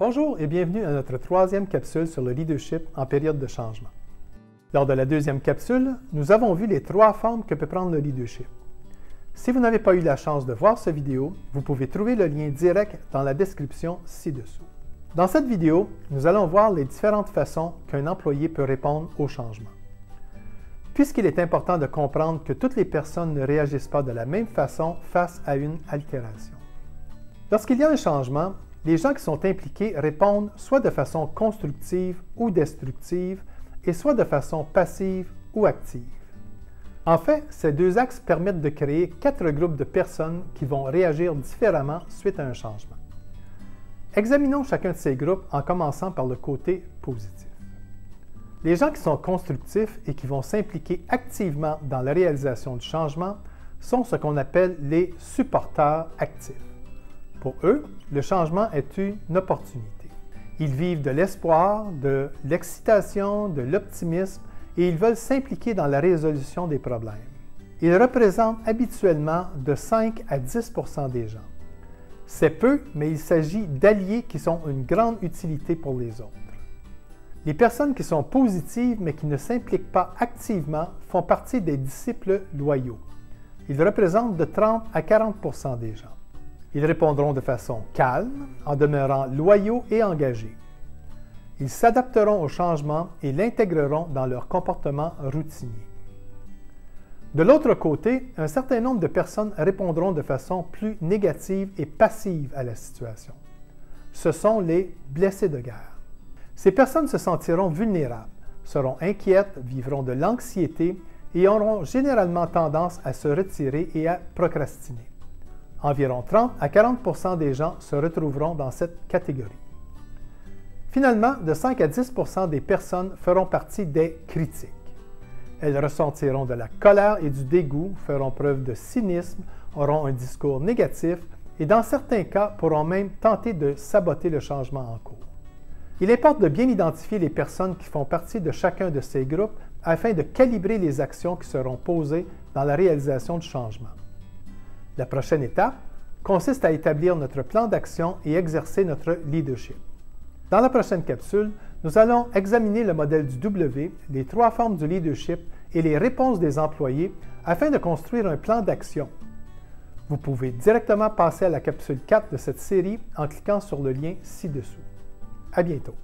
Bonjour et bienvenue à notre troisième capsule sur le leadership en période de changement. Lors de la deuxième capsule, nous avons vu les trois formes que peut prendre le leadership. Si vous n'avez pas eu la chance de voir cette vidéo, vous pouvez trouver le lien direct dans la description ci-dessous. Dans cette vidéo, nous allons voir les différentes façons qu'un employé peut répondre au changement. Puisqu'il est important de comprendre que toutes les personnes ne réagissent pas de la même façon face à une altération. Lorsqu'il y a un changement, les gens qui sont impliqués répondent soit de façon constructive ou destructive, et soit de façon passive ou active. En fait, ces deux axes permettent de créer 4 groupes de personnes qui vont réagir différemment suite à un changement. Examinons chacun de ces groupes en commençant par le côté positif. Les gens qui sont constructifs et qui vont s'impliquer activement dans la réalisation du changement sont ce qu'on appelle les supporters actifs. Pour eux, le changement est une opportunité. Ils vivent de l'espoir, de l'excitation, de l'optimisme et ils veulent s'impliquer dans la résolution des problèmes. Ils représentent habituellement de 5 à 10 % des gens. C'est peu, mais il s'agit d'alliés qui sont une grande utilité pour les autres. Les personnes qui sont positives mais qui ne s'impliquent pas activement font partie des disciples loyaux. Ils représentent de 30 à 40 % des gens. Ils répondront de façon calme, en demeurant loyaux et engagés. Ils s'adapteront au changement et l'intégreront dans leur comportement routinier. De l'autre côté, un certain nombre de personnes répondront de façon plus négative et passive à la situation. Ce sont les blessés de guerre. Ces personnes se sentiront vulnérables, seront inquiètes, vivront de l'anxiété et auront généralement tendance à se retirer et à procrastiner. Environ 30 à 40 % des gens se retrouveront dans cette catégorie. Finalement, de 5 à 10 % des personnes feront partie des critiques. Elles ressentiront de la colère et du dégoût, feront preuve de cynisme, auront un discours négatif et dans certains cas pourront même tenter de saboter le changement en cours. Il importe de bien identifier les personnes qui font partie de chacun de ces groupes afin de calibrer les actions qui seront posées dans la réalisation du changement. La prochaine étape consiste à établir notre plan d'action et exercer notre leadership. Dans la prochaine capsule, nous allons examiner le modèle du W, les 3 formes du leadership et les réponses des employés afin de construire un plan d'action. Vous pouvez directement passer à la capsule 4 de cette série en cliquant sur le lien ci-dessous. À bientôt!